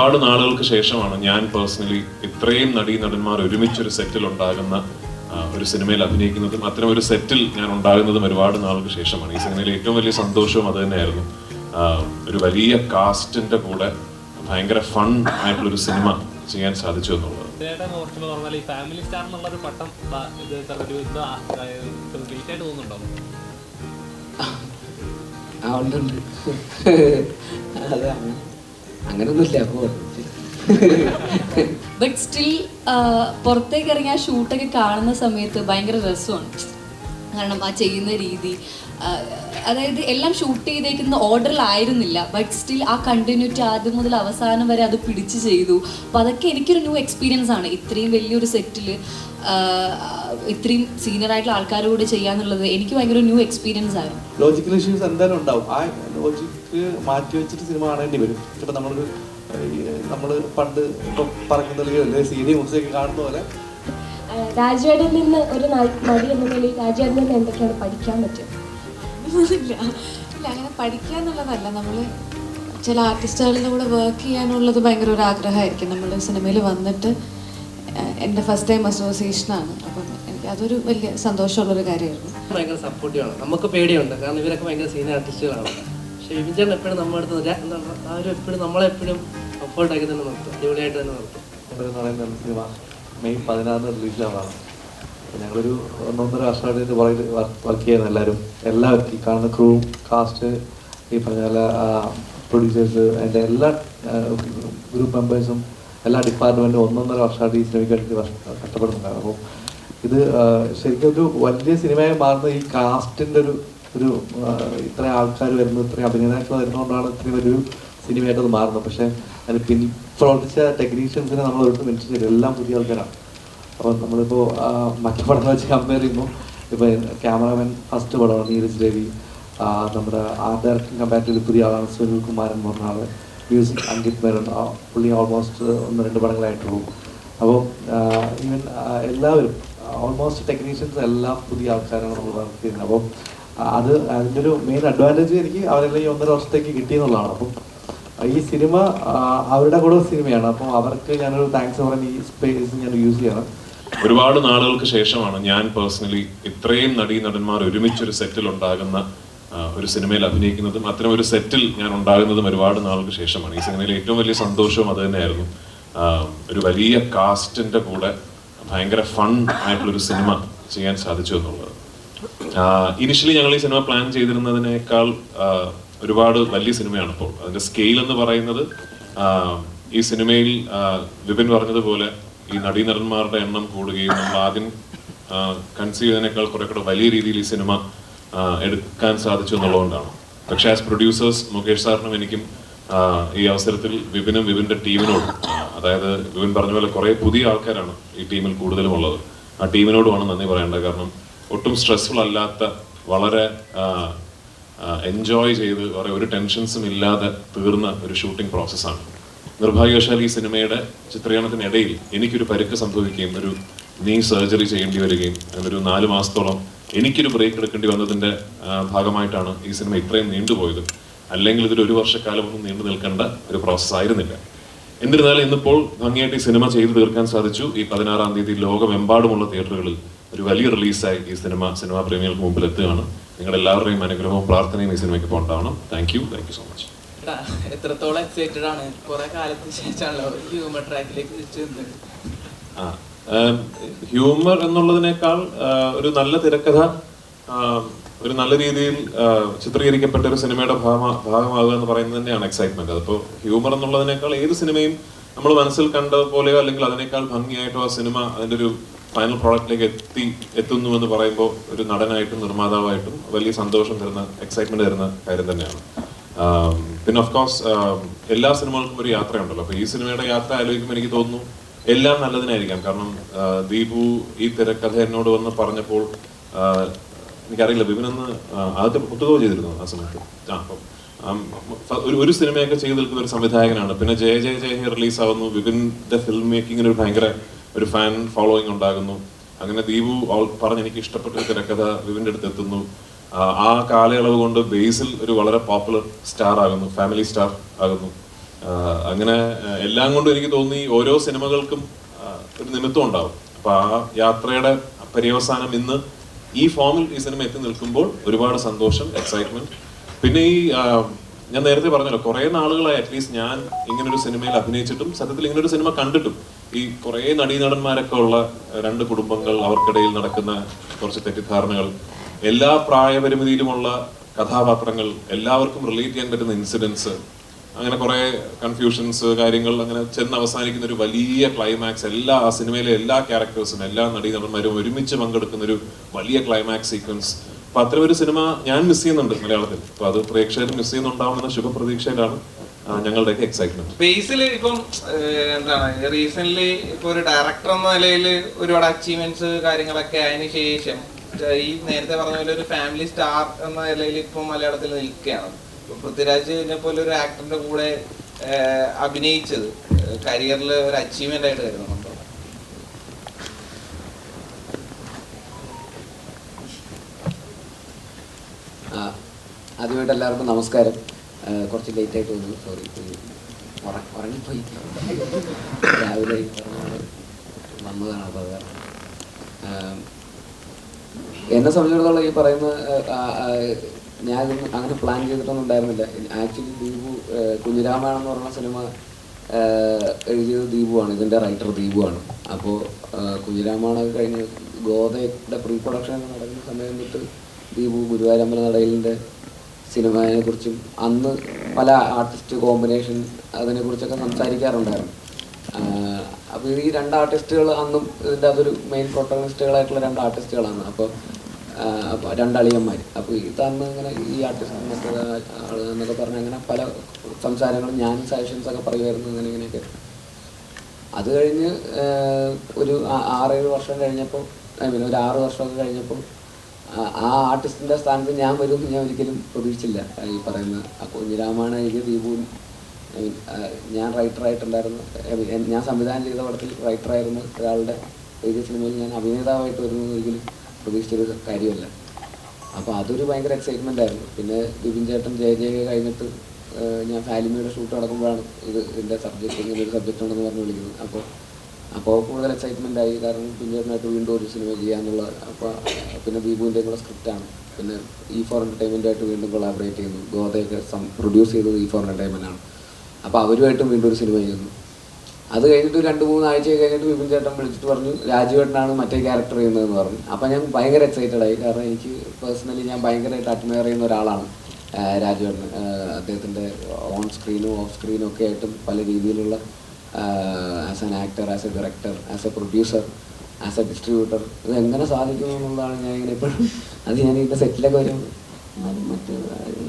ഒരുപാട് നാളുകൾക്ക് ശേഷമാണ് ഞാൻ പേഴ്സണലി ഇത്രയും നടന്മാർ ഒരുമിച്ചൊരു സെറ്റിൽ ഉണ്ടാകുന്ന ഒരു സിനിമയിൽ അഭിനയിക്കുന്നതും അത്തരം ഒരു സെറ്റിൽ ഞാൻ ഉണ്ടാകുന്നതും ഒരുപാട് നാളുകൾക്ക് ശേഷമാണ്. ഈ സിനിമയിൽ ഏറ്റവും വലിയ സന്തോഷവും അത് തന്നെയായിരുന്നു. ഒരു വലിയ കാസ്റ്റിന്റെ കൂടെ ഭയങ്കര ഫൺ ആയിട്ടുള്ളൊരു സിനിമ ചെയ്യാൻ സാധിച്ചു എന്നുള്ളത്. ഫാമിലി സ്റ്റാർ എന്നുള്ളൊരു പട്ടം തോന്നുന്നുണ്ടോ? അങ്ങനൊന്നുമില്ല. ബട്ട് സ്റ്റിൽ പുറത്തേക്ക് ഇറങ്ങി ആ ഷൂട്ടൊക്കെ കാണുന്ന സമയത്ത് ഭയങ്കര രസമാണ്. കാരണം ആ ചെയ്യുന്ന രീതി, അതായത് എല്ലാം ഷൂട്ട് ചെയ്തേക്കുന്ന ഓർഡറിലായിരുന്നില്ല, ബട്ട് സ്റ്റിൽ ആ കണ്ടിന്യൂറ്റി ആദ്യം മുതൽ അവസാനം വരെ അത് പിടിച്ച് ചെയ്തു. അപ്പോൾ അതൊക്കെ എനിക്കൊരു ന്യൂ എക്സ്പീരിയൻസ് ആണ്. ഇത്രയും വലിയൊരു സെറ്റിൽ ഇത്രയും സീനിയർ ആയിട്ടുള്ള ആൾക്കാരുടെ കൂടെ ചെയ്യാന്നുള്ളത് എനിക്ക് ഭയങ്കര ന്യൂ എക്സ്പീരിയൻസ് ആയിരുന്നു. ലോജിക്കൽ ഇഷ്യൂസ് എന്തായാലും ഉണ്ടാവും. ആ ലോജിക്ക് മാറ്റി വെച്ചിട്ട് സിനിമ കാണേണ്ടി വരും. ഇപ്പം നമ്മൾ പണ്ട് ഇപ്പം പറയുന്നതിലോ അല്ലെങ്കിൽ സി ഡി മുസ്ലിമൊക്കെ കാണുന്ന പോലെ രാജുവേട്ടനിൽ നിന്ന് ഒരു നടി എന്ന നിലയിൽ രാജുവേട്ടനിൽ നിന്ന് എന്തൊക്കെയാണ് പഠിക്കാൻ പറ്റുക? ഇല്ല, അങ്ങനെ പഠിക്കുക എന്നുള്ളതല്ല. നമ്മൾ ചില ആർട്ടിസ്റ്റുകളുടെ കൂടെ വർക്ക് ചെയ്യാനുള്ളത് ഭയങ്കര ഒരു ആഗ്രഹമായിരിക്കും. നമ്മൾ സിനിമയിൽ വന്നിട്ട് എൻ്റെ ഫസ്റ്റ് ടൈം അസോസിയേഷനാണ്. അപ്പം എനിക്ക് അതൊരു വലിയ സന്തോഷമുള്ളൊരു കാര്യമായിരുന്നു. ഭയങ്കര സപ്പോർട്ടീവാണ്. നമുക്ക് പേടിയുണ്ട്, കാരണം ഇവരൊക്കെ ഭയങ്കര സീനിയർ ആർട്ടിസ്റ്റുകളാണ്. പക്ഷേ വിജയൻ എപ്പോഴും നമ്മുടെ അടുത്ത് എപ്പോഴും നമ്മളെപ്പോഴും കംഫർട്ടാക്കി തന്നെ നിർത്തും, അടിപൊളിയായിട്ട് തന്നെ നിർത്തും. പറയുന്ന സിനിമ മെയ് 16 റിലീസാണ്. ഞങ്ങളൊരു 1.5 വർഷമായിട്ട് പുറകിൽ വർക്ക് ചെയ്യുന്ന എല്ലാവരും ഈ കാണുന്ന ക്രൂ, കാസ്റ്റ്, ഈ പറഞ്ഞ പോലെ പ്രൊഡ്യൂസേഴ്സ്, അതിൻ്റെ എല്ലാ ഗ്രൂപ്പ് മെമ്പേഴ്സും എല്ലാ ഡിപ്പാർട്ട്മെൻറ്റും 1.5 വർഷമായിട്ട് ഈ സിനിമയ്ക്ക് വേണ്ടി കഷ്ടപ്പെടുന്നുണ്ടായിരുന്നു. അപ്പോൾ ഇത് ശരിക്കും ഒരു വലിയ സിനിമയായി മാറുന്ന ഈ കാസ്റ്റിൻ്റെ ഒരു ഇത്രയും ആൾക്കാർ വരുന്നത്, ഇത്രയും അഭിനേതാക്കൾ വരുന്നതുകൊണ്ടാണ് ഇത്രയും വലിയൊരു സിനിമയായിട്ട് അത് മാറുന്നത്. പക്ഷേ അതിന് പ്രവർത്തിച്ച ടെക്നീഷ്യൻസിനെ നമ്മൾ ഒരിടത്ത് മെൻഷൻ ചെയ്തു, എല്ലാം പുതിയ ആൾക്കാരാണ്. അപ്പോൾ നമ്മളിപ്പോൾ മറ്റു പടങ്ങൾ വെച്ച് കമ്പയർ ചെയ്യുമ്പോൾ ഇപ്പോൾ ക്യാമറാമാൻ ഫസ്റ്റ് പടമാണ് നീരജ് രവി, നമ്മുടെ ആർട്ട് ഡയറക്ടർ കമ്പാരിറ്റീവ്ലി പുതിയ ആളാണ് സുനിൽ കുമാരൻ എന്ന് പറഞ്ഞ ആൾ, മ്യൂസിക് അങ്കിത് മേനോൻ, പുള്ളി ഓൾമോസ്റ്റ് 1-2 പടങ്ങളായിട്ടുള്ളൂ. അപ്പോൾ ഈവൻ എല്ലാവരും ഓൾമോസ്റ്റ് ടെക്നീഷ്യൻസ് എല്ലാം പുതിയ ആൾക്കാരാണ് നമ്മൾ വർക്ക് ചെയ്യുന്നത്. അപ്പോൾ അതിൻ്റെ ഒരു മെയിൻ അഡ്വാൻറ്റേജ് എനിക്ക് അവരെല്ലാം ഈ 1.5 വർഷത്തേക്ക് കിട്ടിയെന്നുള്ളതാണ്. അപ്പം ഈ സിനിമ അവരുടെ കൂടെ സിനിമയാണ്. അപ്പോൾ അവർക്ക് ഞാനൊരു താങ്ക്സ് പറയാൻ ഈ സ്പേസ് ഞാൻ യൂസ് ചെയ്യണം. ഒരുപാട് നാളുകൾക്ക് ശേഷമാണ് ഞാൻ പേഴ്സണലി ഇത്രയും നടന്മാർ ഒരുമിച്ചൊരു സെറ്റിൽ ഉണ്ടാകുന്ന ഒരു സിനിമയിൽ അഭിനയിക്കുന്നതും അത്തരം ഒരു സെറ്റിൽ ഞാൻ ഉണ്ടാകുന്നതും ഒരുപാട് നാളുകൾക്ക് ശേഷമാണ്. ഈ സിനിമയിൽ ഏറ്റവും വലിയ സന്തോഷവും അത് തന്നെയായിരുന്നു. ഒരു വലിയ കാസ്റ്റിന്റെ കൂടെ ഭയങ്കര ഫൺ ആയിട്ടുള്ളൊരു സിനിമ ചെയ്യാൻ സാധിച്ചു എന്നുള്ളത്. ഇനിഷ്യലി ഞങ്ങൾ ഈ സിനിമ പ്ലാൻ ചെയ്തിരുന്നതിനേക്കാൾ ഒരുപാട് വലിയ സിനിമയാണ് ഇപ്പോൾ. അതിന്റെ സ്കെയിൽ എന്ന് പറയുന്നത് ഈ സിനിമയിൽ വിപിൻ പറഞ്ഞതുപോലെ ഈ നടന്മാരുടെ എണ്ണം കൂടുകയും നമ്മൾ ആദ്യം കൺസീവ് ചെയ്തതിനേക്കാൾ കുറെ കൂടെ വലിയ രീതിയിൽ ഈ സിനിമ എടുക്കാൻ സാധിച്ചു എന്നുള്ളതുകൊണ്ടാണ്. പക്ഷേ ആസ് പ്രൊഡ്യൂസേഴ്സ് മുകേഷ് സാറിനും എനിക്കും ഈ അവസരത്തിൽ വിപിന്റെ ടീമിനോടും, അതായത് വിപിൻ പറഞ്ഞ പോലെ കുറെ പുതിയ ആൾക്കാരാണ് ഈ ടീമിൽ കൂടുതലും ഉള്ളത്, ആ ടീമിനോടുമാണ് നന്ദി പറയേണ്ടത്. കാരണം ഒട്ടും സ്ട്രെസ്ഫുൾ അല്ലാത്ത, വളരെ എൻജോയ് ചെയ്ത് ഒരു ടെൻഷൻസും ഇല്ലാതെ തീർന്ന ഒരു ഷൂട്ടിംഗ് പ്രോസസ്സാണ്. നിർഭാഗ്യവശാൽ ഈ സിനിമയുടെ ചിത്രീകരണത്തിനിടയിൽ എനിക്കൊരു പരിക്ക് സംഭവിക്കുകയും ഒരു നീ സർജറി ചെയ്യേണ്ടി വരികയും ഒരു 4 മാസത്തോളം എനിക്കൊരു ബ്രേക്ക് എടുക്കേണ്ടി വന്നതിൻ്റെ ഭാഗമായിട്ടാണ് ഈ സിനിമ ഇത്രയും നീണ്ടുപോയത്. അല്ലെങ്കിൽ ഇതൊരു 1 വർഷക്കാലം ഒന്നും നീണ്ടു നിൽക്കേണ്ട ഒരു പ്രോസസ്സ് ആയിരുന്നില്ല. എന്നിരുന്നാലും ഇന്നിപ്പോൾ ഭംഗിയായിട്ട് ഈ സിനിമ ചെയ്തു തീർക്കാൻ സാധിച്ചു. ഈ 16-ാം തീയതി ലോകമെമ്പാടുമുള്ള തിയേറ്ററുകളിൽ ഒരു വലിയ റിലീസായി ഈ സിനിമാ പ്രേമികൾക്ക് മുമ്പിൽ എത്തുകയാണ്. നിങ്ങളുടെ എല്ലാവരുടെയും അനുഗ്രഹവും പ്രാർത്ഥനയും ഈ സിനിമയ്ക്ക് ഉണ്ടാവണം. Thank you so much. എത്രത്തോളം എക്സൈറ്റഡ് ആണ്? കുറെ കാലത്തിന് ശേഷമാണല്ലോ ഹ്യൂമർ ട്രാക്കിലേക്ക് തിരിച്ചു. ഹ്യൂമർ എന്നുള്ളതിനേക്കാൾ ഒരു നല്ല തിരക്കഥ, ഒരു നല്ല രീതിയിൽ ചിത്രീകരിക്കപ്പെട്ട ഒരു സിനിമയുടെ ഭാഗമാകുക എന്ന് പറയുന്നത് തന്നെയാണ് എക്സൈറ്റ്മെന്റ്. അതിപ്പോൾ ഹ്യൂമർ എന്നുള്ളതിനേക്കാൾ ഏത് സിനിമയും നമ്മൾ മനസ്സിൽ കണ്ട പോലെയോ അല്ലെങ്കിൽ അതിനേക്കാൾ ഭംഗിയായിട്ടോ ആ സിനിമ അതിൻ്റെ ഒരു ഫൈനൽ പ്രോഡക്റ്റിലേക്ക് എത്തുന്നു എന്ന് പറയുമ്പോൾ ഒരു നടനായിട്ടും നിർമ്മാതാവായിട്ടും വലിയ സന്തോഷം തരുന്ന, എക്സൈറ്റ്മെന്റ് തരുന്ന കാര്യം തന്നെയാണ്. പിന്നെ ഓഫ് കോഴ്സ് എല്ലാ സിനിമകൾക്കും ഒരു യാത്രയുണ്ടല്ലോ. അപ്പോൾ ഈ സിനിമയുടെ യാത്ര ആലോചിക്കുമ്പോൾ എനിക്ക് തോന്നുന്നു എല്ലാം നല്ലതിനായിരിക്കാം. കാരണം ദീപു ഈ തിരക്കഥ എന്നോട് വന്ന് പറഞ്ഞപ്പോൾ എനിക്കറിയില്ല, വിപിനൊന്ന് ആദ്യം ഒത്തുകോ ചെയ്തിരുന്നു ആ സമയത്ത്. അപ്പം ഒരു സിനിമയൊക്കെ ചെയ്ത് നിൽക്കുന്ന ഒരു സംവിധായകനാണ്. പിന്നെ ജയ ജയ ജയ ഹേ റിലീസാവുന്നു. വിപിൻ്റെ ഫിലിം മേക്കിങ്ങിന് ഭയങ്കര ഒരു ഫാൻ ഫോളോയിങ് ഉണ്ടാകുന്നു. അങ്ങനെ ദീപു പറഞ്ഞ് എനിക്ക് ഇഷ്ടപ്പെട്ട ഒരു തിരക്കഥ വിപിൻ്റെ അടുത്ത് എത്തുന്നു. ആ കാലയളവ് കൊണ്ട് ബേസിൽ ഒരു വളരെ പോപ്പുലർ സ്റ്റാർ ആകുന്നു, ഫാമിലി സ്റ്റാർ ആകുന്നു. അങ്ങനെ എല്ലാം കൊണ്ടും എനിക്ക് തോന്നി ഓരോ സിനിമകൾക്കും ഒരു നിമിത്തം ഉണ്ടാവും. അപ്പൊ ആ യാത്രയുടെ പര്യവസാനം ഇന്ന് ഈ ഫോമിൽ ഈ സിനിമ എത്തി നിൽക്കുമ്പോൾ ഒരുപാട് സന്തോഷം, എക്സൈറ്റ്മെന്റ്. പിന്നെ ഈ ഞാൻ നേരത്തെ പറഞ്ഞല്ലോ, കുറെ നാളുകളായി അറ്റ്ലീസ്റ്റ് ഞാൻ ഇങ്ങനൊരു സിനിമയിൽ അഭിനയിച്ചിട്ടും സത്യത്തിൽ ഇങ്ങനൊരു സിനിമ കണ്ടിട്ടും ഈ കുറെ നടീനടന്മാരൊക്കെ ഉള്ള രണ്ട് കുടുംബങ്ങൾ, അവർക്കിടയിൽ നടക്കുന്ന കുറച്ച് തെറ്റിദ്ധാരണകൾ, എല്ലാ പ്രായപരിമിതിയിലുമുള്ള കഥാപാത്രങ്ങൾ, എല്ലാവർക്കും റിലേറ്റ് ചെയ്യാൻ പറ്റുന്ന ഇൻസിഡൻസ്, അങ്ങനെ കുറെ കൺഫ്യൂഷൻസ്, കാര്യങ്ങൾ അങ്ങനെ ചെന്ന് അവസാനിക്കുന്ന ഒരു വലിയ ക്ലൈമാക്സ്, ആ സിനിമയിലെ എല്ലാ ക്യാരക്ടേഴ്സും എല്ലാ നടീനടന്മാരും ഒരുമിച്ച് പങ്കെടുക്കുന്ന ഒരു വലിയ ക്ലൈമാക്സ് സീക്വൻസ്. അപ്പൊ അത്തരം ഒരു സിനിമ ഞാൻ മിസ് ചെയ്യുന്നുണ്ട് മലയാളത്തിൽ. അപ്പൊ അത് പ്രേക്ഷകർ മിസ് ചെയ്യുന്നുണ്ടാവുമെന്ന ശുഭപ്രതീക്ഷയിലാണ് ഞങ്ങളുടെയൊക്കെ എക്സൈറ്റ്മെന്റ്. ബേസിൽ ഇപ്പം എന്താണ് റീസെന്റ് ഇപ്പൊ ഒരു ഡയറക്ടർ എന്ന നിലയിൽ ഒരുപാട് അച്ചീവ്മെന്റ്സ് കാര്യങ്ങളൊക്കെ അതിന് ശേഷം ഈ നേരത്തെ പറഞ്ഞ പോലെ ഒരു ഫാമിലി സ്റ്റാർ എന്ന നിലയിൽ ഇപ്പം മലയാളത്തിൽ നിൽക്കുകയാണ്. പൃഥ്വിരാജിനെ പോലെ ഒരു ആക്ടറിന്റെ കൂടെ അഭിനയിച്ചത് കരിയറിൽ ഒരു അച്ചീവ്മെന്റ് ആയിട്ട് കരുതുന്നുണ്ടോ? ആദ്യമായിട്ട് എല്ലാവർക്കും നമസ്കാരം. കുറച്ച് ലേറ്റ് ആയിട്ട് വന്നു, സോറി. ഉറങ്ങിപ്പോയി, രാവിലെ വന്നതാണ്. അപ്പോൾ അത് എന്നെ സംബന്ധിച്ചിടത്തോളം ഈ പറയുന്ന ഞാൻ അങ്ങനെ പ്ലാൻ ചെയ്തിട്ടൊന്നും ഉണ്ടായിരുന്നില്ല. ആക്ച്വലി ദീപു കുഞ്ഞിരാമായണം എന്ന് പറയുന്ന സിനിമ എഴുതിയത് ദീപുവാണ്, ഇതിൻ്റെ റൈറ്റർ ദീപുവാണ്. അപ്പോൾ കുഞ്ഞിരാമായണം കഴിഞ്ഞ് ഗോതയുടെ പ്രീ പ്രൊഡക്ഷൻ നടക്കുന്ന സമയം തൊട്ട് ദീപു ഗുരുവായൂരമ്പല നടയിലിൻ്റെ സിനിമയെക്കുറിച്ചും അന്ന് പല ആർട്ടിസ്റ്റ് കോമ്പിനേഷൻ അതിനെക്കുറിച്ചൊക്കെ സംസാരിക്കാറുണ്ടായിരുന്നു. അപ്പോൾ ഈ രണ്ട് ആർട്ടിസ്റ്റുകൾ അന്നും ഇതിൻ്റെ അതൊരു മെയിൻ പ്രൊട്ടഗണിസ്റ്റുകളായിട്ടുള്ള രണ്ട് ആർട്ടിസ്റ്റുകളാണ്. അപ്പോൾ രണ്ടളിയന്മാർ. അപ്പോൾ ഇതന്ന് ഇങ്ങനെ ഈ ആർട്ടിസ്റ്റ് മറ്റേ ആൾ എന്നൊക്കെ പറഞ്ഞ് അങ്ങനെ പല സംസാരങ്ങളും ഞാനും സജഷൻസൊക്കെ പറയുമായിരുന്നു, ഇങ്ങനെയൊക്കെ. അത് കഴിഞ്ഞ് ഒരു 6-7 വർഷം കഴിഞ്ഞപ്പോൾ, ഒരു 6 വർഷമൊക്കെ കഴിഞ്ഞപ്പോൾ ആ ആർട്ടിസ്റ്റിൻ്റെ സ്ഥാനത്ത് ഞാൻ വരും ഞാൻ ഒരിക്കലും പ്രതീക്ഷിച്ചില്ല. ഈ പറയുന്ന ആ കുഞ്ഞിരാമായണം എഴുതിയ ദീപുവിൻ, ഞാൻ റൈറ്ററായിട്ടുണ്ടായിരുന്നു, ഞാൻ സംവിധാനം ചെയ്ത പടത്തിൽ റൈറ്ററായിരുന്നു ഒരാളുടെ എഴുതിയ സിനിമയിൽ ഞാൻ അഭിനേതാവായിട്ട് വരുന്നത് ഒരിക്കലും പ്രതീക്ഷിച്ചൊരു കാര്യമല്ല. അപ്പോൾ അതൊരു ഭയങ്കര എക്സൈറ്റ്മെൻ്റ് ആയിരുന്നു. പിന്നെ ബിപിൻ ചേട്ടൻ ജയ കഴിഞ്ഞിട്ട് ഞാൻ ഫാലിമയുടെ ഷൂട്ട് നടക്കുമ്പോഴാണ് ഇതിൻ്റെ സബ്ജക്റ്റ്, ഇങ്ങനൊരു സബ്ജക്റ്റ് ഉണ്ടെന്ന് പറഞ്ഞ് വിളിക്കുന്നത്. അപ്പോൾ കൂടുതൽ എക്സൈറ്റ്മെൻ്റ് ആയി. കാരണം പിന്നീടായിട്ട് വീണ്ടും ഒരു സിനിമ ചെയ്യാന്നുള്ള. അപ്പോൾ പിന്നെ ദീപുവിൻ്റെ കൂടെ സ്ക്രിപ്റ്റാണ്. പിന്നെ E4 എൻ്റർടൈൻമെൻറ്റായിട്ട് വീണ്ടും കൊളാബറേറ്റ് ചെയ്യുന്നു. ഗോതയൊക്കെ പ്രൊഡ്യൂസ് ചെയ്തത് E4 എൻ്റർടൈൻമെൻറ്റാണ്. അപ്പോൾ അവരുമായിട്ടും വീണ്ടും ഒരു സിനിമ ചെയ്യുന്നു. അത് കഴിഞ്ഞിട്ട് 2-3 ആഴ്ച കഴിഞ്ഞിട്ട് ബിപിൻ ചേട്ടൻ വിളിച്ചിട്ട് പറഞ്ഞു രാജുവേട്ടനാണ് മറ്റേ ക്യാരക്ടർ ചെയ്യുന്നതെന്ന് പറഞ്ഞു. അപ്പോൾ ഞാൻ ഭയങ്കര എക്സൈറ്റഡ് ആയി. കാരണം എനിക്ക് പേഴ്സണലി ഞാൻ ഭയങ്കരമായിട്ട് അഡ്മയർ ചെയ്യുന്ന ഒരാളാണ് രാജുവേട്ടൻ. അദ്ദേഹത്തിൻ്റെ ഓൺ സ്ക്രീനും ഓഫ് സ്ക്രീനും ഒക്കെ ആയിട്ടും പല രീതിയിലുള്ള as an actor, as A director, as A producer, as A distributor, ഇത് എങ്ങനെ സാധിക്കുന്നു എന്നുള്ളതാണ് ഞാൻ ഇങ്ങനെ എപ്പോഴും ഞാൻ ഇതിൻ്റെ സെറ്റിലൊക്കെ വരും ഞാൻ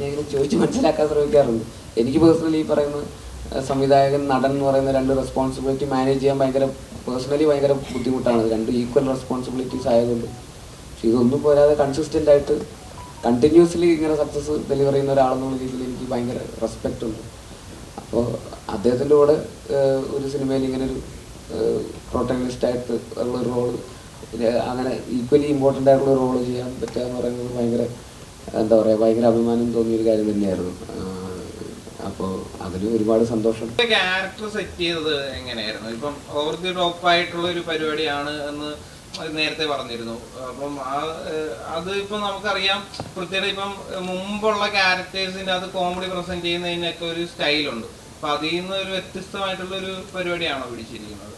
ഇങ്ങനെ ചോദിച്ച് മനസ്സിലാക്കാൻ ശ്രമിക്കാറുണ്ട്. എനിക്ക് പേഴ്സണലി ഈ പറയുന്ന സംവിധായകൻ, നടൻ എന്ന് പറയുന്ന രണ്ട് റെസ്പോൺസിബിലിറ്റി മാനേജ് ചെയ്യാൻ പേഴ്സണലി ഭയങ്കര ബുദ്ധിമുട്ടാണ്. രണ്ട് ഈക്വൽ റെസ്പോൺസിബിലിറ്റീസ് ആയതുകൊണ്ട്. പക്ഷെ ഇതൊന്നും പോരാതെ കൺസിസ്റ്റൻ്റ് ആയിട്ട് കണ്ടിന്യൂസ്ലി ഇങ്ങനെ സക്സസ് ഡെലിവർ ചെയ്യുന്ന ഒരാളെന്നുള്ള രീതിയിൽ എനിക്ക് ഭയങ്കര റെസ്പെക്റ്റ് ഉണ്ട്. അപ്പോൾ അദ്ദേഹത്തിൻ്റെ കൂടെ ഒരു സിനിമയിൽ ഇങ്ങനൊരു പ്രൊട്ടഗണിസ്റ്റായിട്ട് ഉള്ളൊരു റോള്, അങ്ങനെ ഈക്വലി ഇമ്പോർട്ടൻ്റ് ആയിട്ടുള്ള റോള് ചെയ്യാൻ പറ്റുക എന്ന് പറയുന്നത് ഭയങ്കര എന്താ പറയുക, ഭയങ്കര അഭിമാനം തോന്നിയൊരു കാര്യം തന്നെയായിരുന്നു. അപ്പോൾ അതിൽ ഒരുപാട് സന്തോഷം. ക്യാരക്ടർ സെറ്റ് ചെയ്തത് എങ്ങനെയായിരുന്നു? ഇപ്പം ഓവർ ദി ടോപ്പ് ആയിട്ടുള്ള ഒരു പരിപാടിയാണ് എന്ന് നേരത്തെ പറഞ്ഞിരുന്നു. അപ്പം അത് ഇപ്പം നമുക്കറിയാം, പ്രത്യേകം ഇപ്പം മുമ്പുള്ള ക്യാരക്ടേഴ്സിൻ്റെ അത് കോമഡി പ്രസന്റ് ചെയ്യുന്നതിനൊക്കെ ഒരു സ്റ്റൈലുണ്ട്. അപ്പൊ അതിൽ നിന്ന് ഒരു വ്യത്യസ്തമായിട്ടുള്ള ഒരു പരിപാടിയാണോ പിടിച്ചിരിക്കുന്നത്?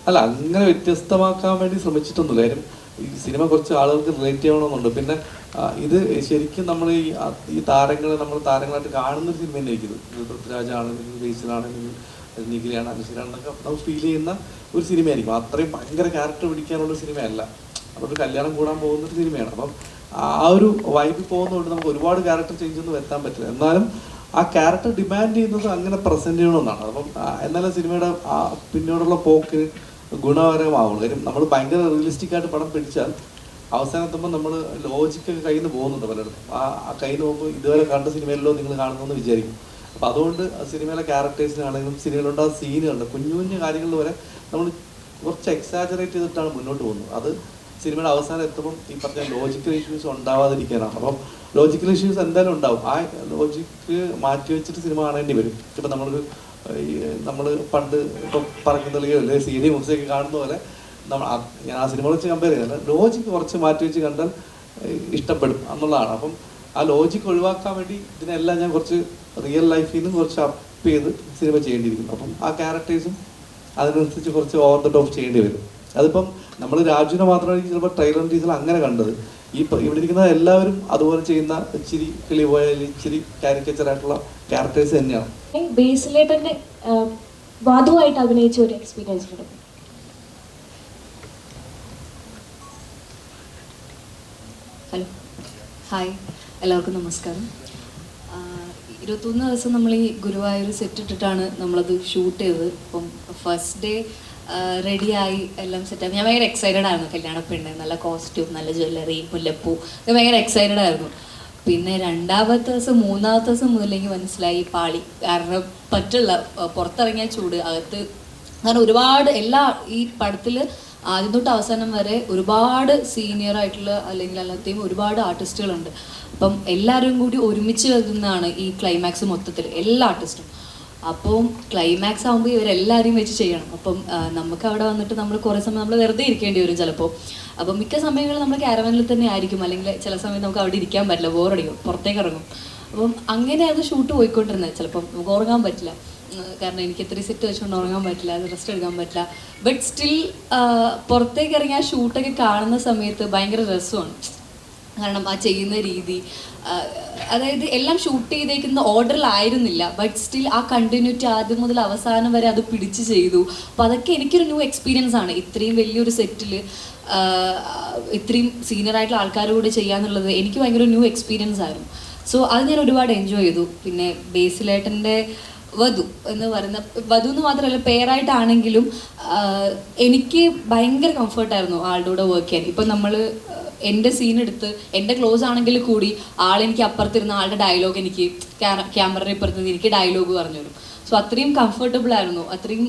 അല്ല, അങ്ങനെ വ്യത്യസ്തമാക്കാൻ വേണ്ടി ശ്രമിച്ചിട്ടൊന്നുമില്ല. കാര്യം ഈ സിനിമ കുറച്ച് ആളുകൾക്ക് റിലേറ്റ് ചെയ്യണമെന്നുണ്ട്. പിന്നെ ഇത് ശരിക്കും നമ്മൾ ഈ താരങ്ങളെ നമ്മൾ താരങ്ങളായിട്ട് കാണുന്നൊരു സിനിമ തന്നെ ആയിരിക്കും. പൃഥ്വിരാജാണെങ്കിലും ബേസിലാണെങ്കിലും നിഖിലാണ്, അനുശ്വരാണെന്നൊക്കെ നമ്മൾ ഫീൽ ചെയ്യുന്ന ഒരു സിനിമയായിരിക്കും. അത്രയും ഭയങ്കര ക്യാരക്ടർ പിടിക്കാനുള്ള സിനിമയല്ല. അതൊരു കല്യാണം കൂടാൻ പോകുന്നൊരു സിനിമയാണ്. അപ്പം ആ ഒരു വൈബ് പോകുന്നതുകൊണ്ട് നമുക്ക് ഒരുപാട് ക്യാരക്ടർ ചേഞ്ച് ഒന്നും വരുത്താൻ പറ്റില്ല. എന്നാലും ആ ക്യാരക്ടർ ഡിമാൻഡ് ചെയ്യുന്നത് അങ്ങനെ പ്രസന്റ് ചെയ്യണമെന്നാണ്. അപ്പം എന്നാലും സിനിമയുടെ പിന്നീടുള്ള പോക്കിന് ഗുണകരമാവുള്ളൂ. കാര്യം നമ്മൾ ഭയങ്കര റിയലിസ്റ്റിക് ആയിട്ട് പടം പിടിച്ചാൽ അവസാനത്തുമ്പോൾ നമ്മൾ ലോജിക്കൊക്കെ കയ്യിൽ നിന്ന് പോകുന്നുണ്ട് പലയിടത്തും. ആ കയ്യിൽ നിന്ന് പോകുമ്പോൾ ഇതുവരെ കണ്ട സിനിമയിലോ നിങ്ങൾ കാണുന്നതെന്ന് വിചാരിക്കും. അപ്പോൾ അതുകൊണ്ട് സിനിമയിലെ ക്യാരക്ടേഴ്സിനാണെങ്കിലും സിനിമയിലുണ്ടാകുന്ന സീനുകളുണ്ട്, കുഞ്ഞു കുഞ്ഞു കാര്യങ്ങളിൽ വരെ നമ്മൾ കുറച്ച് എക്സാജറേറ്റ് ചെയ്തിട്ടാണ് മുന്നോട്ട് പോകുന്നത്. അത് സിനിമയുടെ അവസാനം എത്തുമ്പം ഈ പറഞ്ഞ ലോജിക്കൽ ഇഷ്യൂസ് ഉണ്ടാവാതിരിക്കാനാണ്. അപ്പം ലോജിക്കൽ ഇഷ്യൂസ് എന്തായാലും ഉണ്ടാവും. ആ ലോജിക്ക് മാറ്റി വെച്ചിട്ട് സിനിമ കാണേണ്ടി വരും. ഇപ്പം നമ്മളൊരു ഈ നമ്മൾ പണ്ട് ഇപ്പം പറഞ്ഞു തെളിയോ അല്ലെ CD മൂസയൊക്കെ കാണുന്ന പോലെ ഞാൻ ആ സിനിമ വെച്ച് കമ്പയർ ചെയ്തല്ല, ലോജിക്ക് കുറച്ച് മാറ്റി വെച്ച് കണ്ടാൽ ഇഷ്ടപ്പെടും എന്നുള്ളതാണ്. അപ്പം ആ ലോജിക്ക് ഒഴിവാക്കാൻ വേണ്ടി ഇതിനെല്ലാം ഞാൻ കുറച്ച് റിയൽ ലൈഫിൽ നിന്ന് കുറച്ച് അപ്പ് ചെയ്ത് സിനിമ ചെയ്യേണ്ടിയിരിക്കുന്നു. അപ്പം ആ ക്യാരക്ടേഴ്സും അതിനനുസരിച്ച് കുറച്ച് ഓവർ ദ ടോപ്പ് ചെയ്യേണ്ടി വരും. അതിപ്പം നമ്മൾ രാജുവിനെ മാത്രമായിരിക്കും ചിലപ്പോൾ ട്രെയിലർ ടീസർ അങ്ങനെ കണ്ടത്. ഇവിടെ ഇരിക്കുന്ന എല്ലാവരും അതുപോലെ ചെയ്യുന്ന ഇച്ചിരി കിളി പോയ ഇച്ചിരി കാരിക്കേച്ചർ ആയിട്ടുള്ള ക്യാരക്ടേഴ്സ് തന്നെയാണ്. ബേസിലേട്ടൻ്റെ വധുവായിട്ട് അഭിനയിച്ച ഒരു എക്സ്പീരിയൻസ് ഉണ്ട്. ഹലോ, ഹായ്, എല്ലാവർക്കും നമസ്കാരം. 21 ദിവസം നമ്മൾ ഈ ഗുരുവായൂർ സെറ്റ് ഇട്ടിട്ടാണ് നമ്മളത് ഷൂട്ട് ചെയ്തത്. അപ്പം ഫസ്റ്റ് ഡേ റെഡിയായി എല്ലാം സെറ്റായി. ഞാൻ ഭയങ്കര എക്സൈറ്റഡ് ആയിരുന്നു. കല്യാണ പെണ്ണ്, നല്ല കോസ്റ്റ്യൂം, നല്ല ജ്വല്ലറി, മുല്ലപ്പൂ, ഇത് ഭയങ്കര എക്സൈറ്റഡ് ആയിരുന്നു. പിന്നെ 2ാമത്തെ ദിവസം 3ാമത്തെ ദിവസം മുതലേക്ക് മനസ്സിലായി പാളി. കാരണം പറ്റില്ല, പുറത്തിറങ്ങിയ ചൂട്, അകത്ത് കാരണം ഒരുപാട് ഈ പടത്തിൽ ആദ്യം തൊട്ട് അവസാനം വരെ ഒരുപാട് സീനിയർ ആയിട്ടുള്ള അല്ലെങ്കിൽ അല്ലാതെയും ഒരുപാട് ആർട്ടിസ്റ്റുകളുണ്ട്. അപ്പം എല്ലാവരും കൂടി ഒരുമിച്ച് വരുന്നതാണ് ഈ ക്ലൈമാക്സ് മൊത്തത്തിൽ, എല്ലാ ആർട്ടിസ്റ്റും. അപ്പം ക്ലൈമാക്സ് ആകുമ്പോൾ ഇവരെല്ലാവരെയും വെച്ച് ചെയ്യണം. അപ്പം നമുക്ക് അവിടെ വന്നിട്ട് നമ്മൾ കുറേ സമയം നമ്മൾ വെറുതെ ഇരിക്കേണ്ടി വരും ചിലപ്പോൾ. അപ്പം മിക്ക സമയങ്ങളിൽ നമ്മൾ ക്യാരവനിൽ തന്നെ ആയിരിക്കും, അല്ലെങ്കിൽ ചില സമയത്ത് നമുക്ക് അവിടെ ഇരിക്കാൻ പറ്റില്ല, ബോറടിക്കും, പുറത്തേക്ക് ഇറങ്ങും. അപ്പം അങ്ങനെയാണ് ഷൂട്ട് പോയിക്കൊണ്ടിരുന്നത്. ചിലപ്പം നമുക്ക് ഉറങ്ങാൻ പറ്റില്ല, കാരണം എനിക്ക് ഇത്രയും സെറ്റ് വെച്ചുകൊണ്ട് ഉറങ്ങാൻ പറ്റില്ല, അത് റെസ്റ്റ് എടുക്കാൻ പറ്റില്ല. ബട്ട് സ്റ്റിൽ പുറത്തേക്ക് ഇറങ്ങി ആ ഷൂട്ടൊക്കെ കാണുന്ന സമയത്ത് ഭയങ്കര രസമാണ്. കാരണം ആ ചെയ്യുന്ന രീതി, അതായത് എല്ലാം ഷൂട്ട് ചെയ്തേക്കുന്ന ഓർഡറിലായിരുന്നില്ല, ബട്ട് സ്റ്റിൽ ആ കണ്ടിന്യൂറ്റി ആദ്യം മുതൽ അവസാനം വരെ അത് പിടിച്ച് ചെയ്തു. അപ്പോൾ അതൊക്കെ എനിക്കൊരു ന്യൂ എക്സ്പീരിയൻസ് ആണ്. ഇത്രയും വലിയൊരു സെറ്റിൽ ഇത്രയും സീനിയർ ആയിട്ടുള്ള ആൾക്കാരുടെ കൂടെ ചെയ്യാന്നുള്ളത് എനിക്ക് ഭയങ്കര ന്യൂ എക്സ്പീരിയൻസ് ആയിരുന്നു. സോ അത് ഞാൻ ഒരുപാട് എൻജോയ് ചെയ്തു. പിന്നെ ബേസിലേട്ടൻ്റെ വധു എന്ന് പറയുന്ന, വധു എന്ന് മാത്രമല്ല പേരായിട്ടാണെങ്കിലും എനിക്ക് ഭയങ്കര കംഫർട്ടായിരുന്നു ആളുടെ കൂടെ വർക്ക് ചെയ്യാൻ. ഇപ്പം നമ്മൾ എൻ്റെ സീൻ എടുത്ത് എൻ്റെ ക്ലോസ് ആണെങ്കിൽ കൂടി ആളെനിക്ക് അപ്പുറത്തിരുന്ന ആളുടെ ഡയലോഗ് എനിക്ക് ക്യാമറയുടെ ഇപ്പുറത്ത് എനിക്ക് ഡയലോഗ് പറഞ്ഞു തരും. സോ അത്രയും കംഫർട്ടബിൾ ആയിരുന്നു, അത്രയും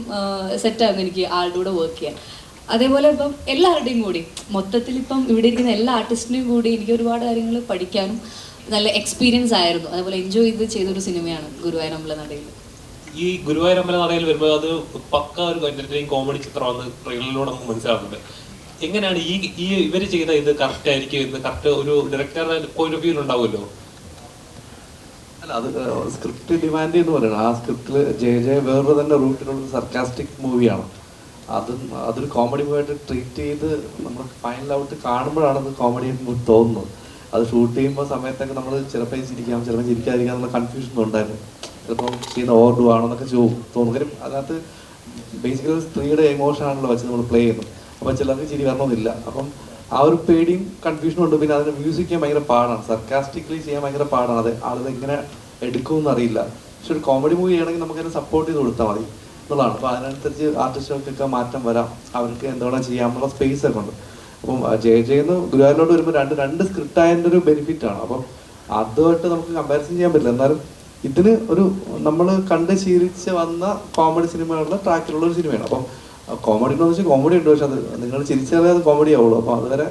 സെറ്റായിരുന്നു എനിക്ക് ആളുടെ കൂടെ വർക്ക് ചെയ്യാൻ. അതേപോലെ ഇപ്പം എല്ലാവരുടെയും കൂടി മൊത്തത്തിൽ ഇപ്പം ഇവിടെ ഇരിക്കുന്ന എല്ലാ ആർട്ടിസ്റ്റിനെയും കൂടി എനിക്ക് ഒരുപാട് കാര്യങ്ങൾ പഠിക്കാനും നല്ല എക്സ്പീരിയൻസ് ആയിരുന്നു. അതേപോലെ എൻജോയ് ചെയ്തൊരു സിനിമയാണ് ഗുരുവായൂർ അമ്പലനടയിൽ. ഈ ഗുരുവായൂർ അമ്പലനടയിൽ വരുമ്പോൾ അത് പക്ക ഒരു എന്റർടൈനിങ് കോമഡി ചിത്രമാണ് ട്രെയിലറിലൂടെ നമുക്ക് മനസ്സിലാകുന്നത്. എങ്ങനെയാണ് ഈ ഇവർ ചെയ്ത ഇത് കറക്റ്റ് ആയിരിക്കും എന്ന് കറക്റ്റ് ഒരു ഡയറക്ടറുടെ പോയിന്റ് ഓഫ് വ്യൂ ഉണ്ടാവുമല്ലോ? അല്ല, അത് സ്ക്രിപ്റ്റ് ഡിമാൻഡ് എന്ന് പറയുന്നത്. ആ സ്ക്രിപ്റ്റിൽ ജെ വേറൊരു തന്നെ റൂട്ടിലുള്ള സർക്കാസ്റ്റിക് മൂവിയാണ്. അതൊരു കോമഡി മൂവിയായിട്ട് ട്രീറ്റ് ചെയ്ത് നമ്മൾ ഫൈനൽ ഔട്ട് കാണുമ്പോഴാണ് അത് കോമഡി തോന്നുന്നത്. അത് ഷൂട്ട് ചെയ്യുമ്പോൾ സമയത്തൊക്കെ നമ്മൾ ചിലപ്പോൾ ചിരിക്കാം, ചിലപ്പോൾ ചിരിക്കാതിരിക്കാം എന്നുള്ള കൺഫ്യൂഷൻ ഉണ്ടായിരുന്നു. ചിലപ്പോൾ ചെയ്യുന്ന ഓർഡർ ആണെന്നൊക്കെ തോന്നും. കാര്യം അതിനകത്ത് ബേസിക്കലി സ്ത്രീയുടെ എമോഷൻ ആണല്ലോ വെച്ച് നമ്മൾ പ്ലേ ചെയ്യുന്നത്. അപ്പോൾ ചിലർക്ക് ചിരി വരണമെന്നില്ല. അപ്പം ആ ഒരു പേടിയും കൺഫ്യൂഷനും ഉണ്ട്. പിന്നെ അതിന് മ്യൂസിക് ചെയ്യാൻ ഭയങ്കര പാടാണ്, സർക്കാസ്റ്റിക്കലി ചെയ്യാൻ ഭയങ്കര പാടാണ്. അത് ആളുകൾ എങ്ങനെ എടുക്കുമെന്ന് അറിയില്ല. പക്ഷെ ഒരു കോമഡി മൂവി ചെയ്യണമെങ്കിൽ നമുക്കതിനെ സപ്പോർട്ട് ചെയ്ത് കൊടുത്താൽ മതി എന്നുള്ളതാണ്. അപ്പോൾ അതിനനുസരിച്ച് ആർട്ടിസ്റ്റുകൾക്കൊക്കെ മാറ്റം വരാം, അവർക്ക് എന്തുവേണം ചെയ്യാനുള്ള സ്പേസ് ഒക്കെ ഉണ്ട്. അപ്പം ജെന്ന് ഗുരുവായൂരിലോട്ട് വരുമ്പോൾ രണ്ട് സ്ക്രിപ്റ്റ് ആയതിൻ്റെ ഒരു ബെനിഫിറ്റാണ്. അപ്പം അതുമായിട്ട് നമുക്ക് കമ്പാരിസൺ ചെയ്യാൻ പറ്റില്ല. എന്നാലും ഇതിന് ഒരു നമ്മൾ കണ്ട് ശീലിച്ച് വന്ന കോമഡി സിനിമകളുടെ ട്രാക്കിലുള്ള ഒരു സിനിമയാണ്. അപ്പം കോമഡി ഉണ്ടോ എന്ന് വെച്ചാൽ കോമഡി ഉണ്ട്, പക്ഷെ അത് നിങ്ങൾ ചിരിച്ചാലേ അത് കോമഡി ആവുള്ളൂ. അപ്പോൾ അതുവരെ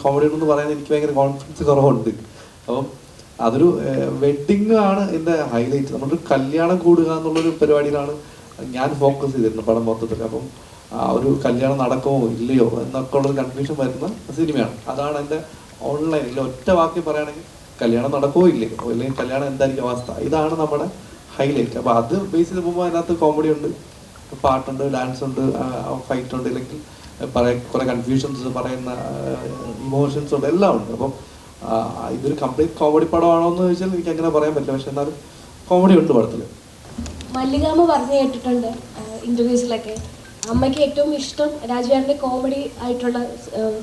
കോമഡി ഉണ്ടെന്ന് പറയാൻ എനിക്ക് ഭയങ്കര കോൺഫിഡൻസ് കുറവുണ്ട്. അപ്പം അതൊരു വെഡ്ഡിങ് ആണ് എൻ്റെ ഹൈലൈറ്റ്. നമ്മളൊരു കല്യാണം കൂടുക എന്നുള്ളൊരു പരിപാടിയിലാണ് ഞാൻ ഫോക്കസ് ചെയ്തിരുന്നത് പടം മൊത്തത്തിൽ. അപ്പം ആ ഒരു കല്യാണം നടക്കുമോ ഇല്ലയോ എന്നൊക്കെ ഉള്ളൊരു കൺഫ്യൂഷൻ വരുന്ന സിനിമയാണ്. അതാണ് എൻ്റെ ഓൺലൈനിൽ ഒറ്റ വാക്കി പറയുകയാണെങ്കിൽ കല്യാണം നടക്കുമോ ഇല്ലയോ, അല്ലെങ്കിൽ കല്യാണം എന്തായിരിക്കും അവസ്ഥ, ഇതാണ് നമ്മുടെ ഹൈലൈറ്റ്. അപ്പോൾ അത് ബേസ് ചെയ്ത് പോകുമ്പോൾ അതിനകത്ത് കോമഡി ഉണ്ട്, പാട്ടുണ്ട്, ഡാൻസ് ഉണ്ട്, ഫൈറ്റ് ഉണ്ട്, ഇല്ലെങ്കിൽ കുറേ കൺഫ്യൂഷൻസ്, പറയുന്ന ഇമോഷൻസ് ഉണ്ട്, എല്ലാം ഉണ്ട്. അപ്പം ഇതൊരു കംപ്ലീറ്റ് കോമഡി പടമാണോ എന്ന് ചോദിച്ചാൽ എനിക്ക് അങ്ങനെ പറയാൻ പറ്റില്ല. പക്ഷെ എന്നാലും കോമഡി ഉണ്ട് പടത്തിൽ. മല്ലികാമ്മ പറഞ്ഞു കേട്ടിട്ടുണ്ട് ഇൻ്റർവ്യൂസിലൊക്കെ, അമ്മയ്ക്ക് ഏറ്റവും ഇഷ്ടം രാജുവേട്ടൻ്റെ കോമഡി ആയിട്ടുള്ള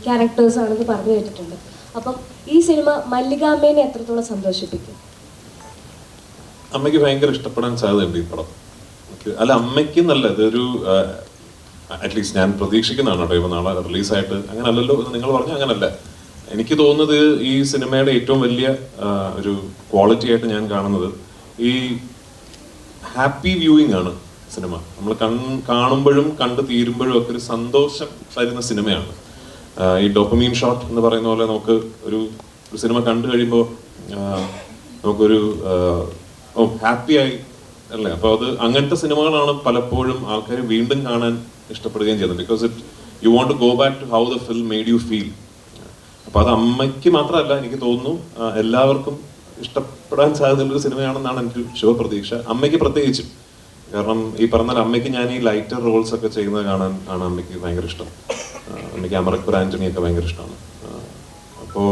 ക്യാരക്ടേഴ്സ് ആണെന്ന് പറഞ്ഞു കേട്ടിട്ടുണ്ട്. അപ്പം ഈ സിനിമ മല്ലികാമ്മേനെ എത്രത്തോളം സന്തോഷിപ്പിക്കും? അമ്മയ്ക്ക് ഭയങ്കര ഇഷ്ടപ്പെടാൻ സാധ്യതയുണ്ട് ഈ പടം. അല്ല, അമ്മയ്ക്ക് നല്ല ഇതൊരു അറ്റ്ലീസ്റ്റ് ഞാൻ പ്രതീക്ഷിക്കുന്നതാണ് കേട്ടോ. ഇപ്പം നാളെ റിലീസായിട്ട് അങ്ങനെ അല്ലല്ലോ എന്ന് നിങ്ങൾ പറഞ്ഞു, അങ്ങനല്ല. എനിക്ക് തോന്നുന്നത് ഈ സിനിമയുടെ ഏറ്റവും വലിയ ഒരു ക്വാളിറ്റി ആയിട്ട് ഞാൻ കാണുന്നത് ഈ ഹാപ്പി വ്യൂയിങ് ആണ് സിനിമ. നമ്മൾ കാണുമ്പോഴും കണ്ടു തീരുമ്പോഴും ഒക്കെ ഒരു സന്തോഷം തരുന്ന സിനിമയാണ്. ഈ ഡോപ്പമീൻ ഷോട്ട് എന്ന് പറയുന്ന പോലെ നമുക്ക് ഒരു സിനിമ കണ്ടു കഴിയുമ്പോൾ നമുക്കൊരു ഹാപ്പിയായി അല്ലേ? അപ്പോൾ അത് അങ്ങനത്തെ സിനിമകളാണ് പലപ്പോഴും ആൾക്കാർ വീണ്ടും കാണാൻ ഇഷ്ടപ്പെടുകയും ചെയ്യുന്നത്. Because you want to go back to how the film made you feel. അപ്പോൾ അത് അമ്മയ്ക്ക് മാത്രമല്ല, എനിക്ക് തോന്നുന്നു എല്ലാവർക്കും ഇഷ്ടപ്പെടാൻ സാധ്യതയുള്ളൊരു സിനിമയാണെന്നാണ് എനിക്ക് ശുഭപ്രതീക്ഷ. അമ്മയ്ക്ക് പ്രത്യേകിച്ചും, കാരണം ഈ പറഞ്ഞാൽ അമ്മയ്ക്ക് ഞാൻ ഈ ലൈറ്റർ റോൾസ് ഒക്കെ ചെയ്യുന്നത് കാണാൻ ആണ് അമ്മയ്ക്ക് ഭയങ്കര ഇഷ്ടം. അമ്മയ്ക്ക് അമരക്കുർ ആന്റണിയൊക്കെ ഭയങ്കര ഇഷ്ടമാണ്. അപ്പോൾ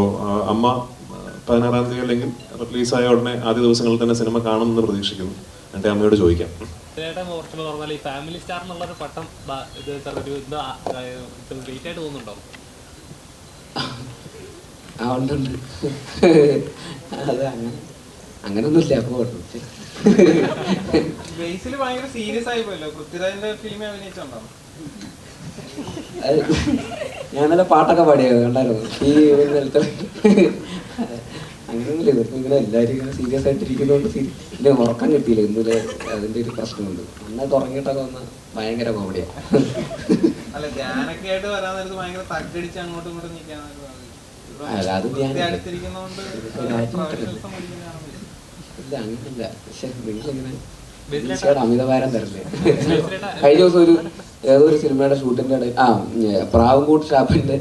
അമ്മ 16-ാം തീയതി അല്ലെങ്കിൽ റിലീസായ ഉടനെ ആദ്യ ദിവസങ്ങളിൽ തന്നെ സിനിമ കാണുമെന്ന് പ്രതീക്ഷിക്കുന്നു. എൻ്റെ അമ്മയോട് ചോദിക്കാം. കുറച്ചുകൂടെ പറഞ്ഞാൽ ഈ ഫാമിലി സ്റ്റാർ എന്നുള്ളൊരു പട്ടം ഇത് ഒരു വെയിറ്റ് ആയിട്ട് തോന്നുന്നുണ്ടോ? ഉണ്ട്. അത് അങ്ങനൊന്നുമില്ല. അപ്പോൾ ബേസിൽ ഭയങ്കര സീരിയസ് ആയി പോയല്ലോ. പൃഥ്വിരാജിന്റെ ഫിലിം അഭിനയിച്ചുണ്ടോ? ഞാൻ നല്ല പാട്ടൊക്കെ പാടിയത് കണ്ടായിരുന്നു. ഈ അങ്ങനെയൊന്നുമില്ല. ഇതിപ്പോൾ ഇങ്ങനെ എല്ലാവരും ഇങ്ങനെ സീരിയസ് ആയിട്ടിരിക്കുന്നതുകൊണ്ട് ഇതിന് ഉറക്കം കിട്ടിയില്ല. ഇന്നലെ അതിൻ്റെ ഒരു പ്രശ്നമുണ്ട്. നന്നായിട്ട് ഉറങ്ങിയിട്ടൊക്കെ വന്ന് ഭയങ്കര കോമഡിയാണ്. അല്ല, ധ്യാനൊക്കെ ആയിട്ട് വരാൻ നേരത്ത് ഭയങ്കര തട്ടടിച്ച് അങ്ങോട്ടും ഇങ്ങോട്ടും നിൽക്കാൻ അടുത്തിരിക്കുന്നതുകൊണ്ട് ഇല്ല, അങ്ങനെയില്ല. പക്ഷെ നിങ്ങളിങ്ങനെ അമിതഭാരം തരല്ലേ. കഴിഞ്ഞ ദിവസം ഏതൊരു സിനിമയുടെ ഷൂട്ടിൻ്റെ ഇടയിൽ പ്രാവുംകൂട്ട് ഷാപ്പിൻ്റെ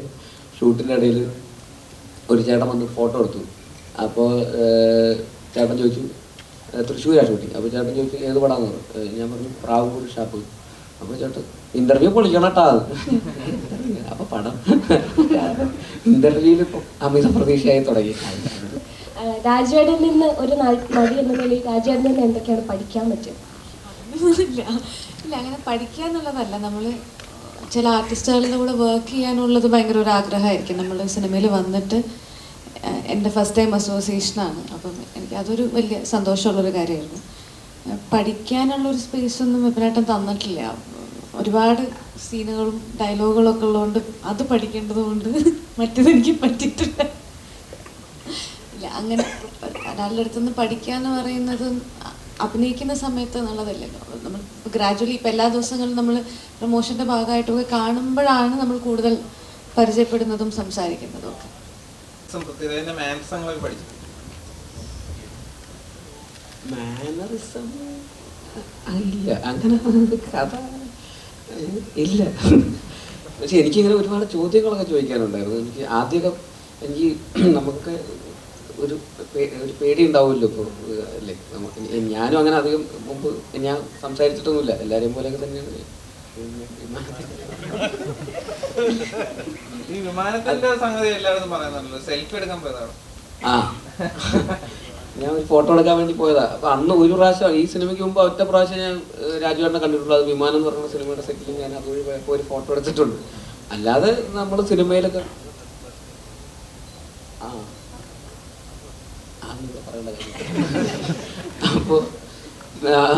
ഷൂട്ടിൻ്റെ ഇടയിൽ ഒരു ചേട്ടൻ വന്ന് ഫോട്ടോ എടുത്തു. അപ്പോൾ ചേട്ടൻ ചോദിച്ചു, തൃശ്ശൂരാണ് ഷൂട്ടിങ്. അപ്പോൾ ചേട്ടൻ ചോദിച്ചു ഏത് പടാന്ന് പറഞ്ഞു. ഞാൻ പറഞ്ഞു പ്രാവുംകൂട്ട് ഷാപ്പ്. അപ്പോൾ ചേട്ടൻ ഇന്റർവ്യൂ പൊളിക്കണട്ടാ. അപ്പൊ പടം ഇന്റർവ്യൂവിൽ അമിത പ്രതീക്ഷയായി തുടങ്ങി. രാജുവേട്ടനിൽ നിന്ന് ഒരു നടി എന്ന നിലയിൽ രാജുവേട്ടനിൽ നിന്ന് എന്തൊക്കെയാണ് പഠിക്കാൻ പറ്റുക? ഇല്ല, അങ്ങനെ പഠിക്കുക എന്നുള്ളതല്ല. നമ്മൾ ചില ആർട്ടിസ്റ്റുകളുടെ കൂടെ വർക്ക് ചെയ്യാനുള്ളത് ഭയങ്കര ഒരു ആഗ്രഹമായിരിക്കും. നമ്മൾ സിനിമയിൽ വന്നിട്ട് എൻ്റെ ഫസ്റ്റ് ടൈം അസോസിയേഷനാണ്. അപ്പം എനിക്ക് അതൊരു വലിയ സന്തോഷമുള്ളൊരു കാര്യമായിരുന്നു. പഠിക്കാനുള്ളൊരു സ്പേസൊന്നും ഇവരായിട്ടും തന്നിട്ടില്ല. ഒരുപാട് സീനുകളും ഡയലോഗുകളും ഒക്കെ ഉള്ളതുകൊണ്ട് അത് പഠിക്കേണ്ടത് കൊണ്ട് മറ്റേതെനിക്ക് പറ്റിയിട്ടില്ല. ഇല്ല, അങ്ങനെ ഒരാളുടെ അടുത്തുനിന്ന് പഠിക്കുക എന്ന് പറയുന്നത് അഭിനയിക്കുന്ന സമയത്ത് എന്നുള്ളതല്ലല്ലോ. നമ്മൾ ഗ്രാജുവലി ഇപ്പം എല്ലാ ദിവസങ്ങളും നമ്മൾ പ്രൊമോഷൻ്റെ ഭാഗമായിട്ടൊക്കെ കാണുമ്പോഴാണ് നമ്മൾ കൂടുതൽ പരിചയപ്പെടുന്നതും സംസാരിക്കുന്നതും ഒക്കെ. മാനറിസം ഇല്ല, അങ്ങനെ കഥ ഇല്ല. പക്ഷെ എനിക്കിങ്ങനെ ഒരുപാട് ചോദ്യങ്ങളൊക്കെ ചോദിക്കാനുണ്ടായിരുന്നു. എനിക്ക് ആദ്യമൊക്കെ നമുക്ക് ഒരു പേടി ഉണ്ടാവുമല്ലോ ഇപ്പോൾ, അല്ലേ? ഞാനും അങ്ങനെ അധികം മുമ്പ് ഞാൻ സംസാരിച്ചിട്ടൊന്നുമില്ല. എല്ലാവരെയും പോലെയൊക്കെ തന്നെയാണ്. ഈ വിമാനത്തിന്റെ സംഗതി എല്ലാവരും പറയുന്നുണ്ടല്ലോ, സെൽഫി എടുക്കാൻ പോയതാണ്. ഞാൻ ഒരു ഫോട്ടോ എടുക്കാൻ വേണ്ടി പോയതാ. അപ്പൊ അന്ന് ഒരു പ്രാവശ്യം, ഈ സിനിമയ്ക്ക് മുമ്പ് ഒറ്റ പ്രാവശ്യം ഞാൻ രാജുവേട്ടനെ കണ്ടിട്ടുള്ളൂ. അത് വിമാനം എന്ന് പറയുന്ന സിനിമയുടെ സെറ്റിൽ ഞാൻ അതുവഴി പോയപ്പോൾ ഒരു ഫോട്ടോ എടുത്തിട്ടുണ്ട്. അല്ലാതെ നമ്മൾ സിനിമയിലൊക്കെ പറയേണ്ട കാര്യം.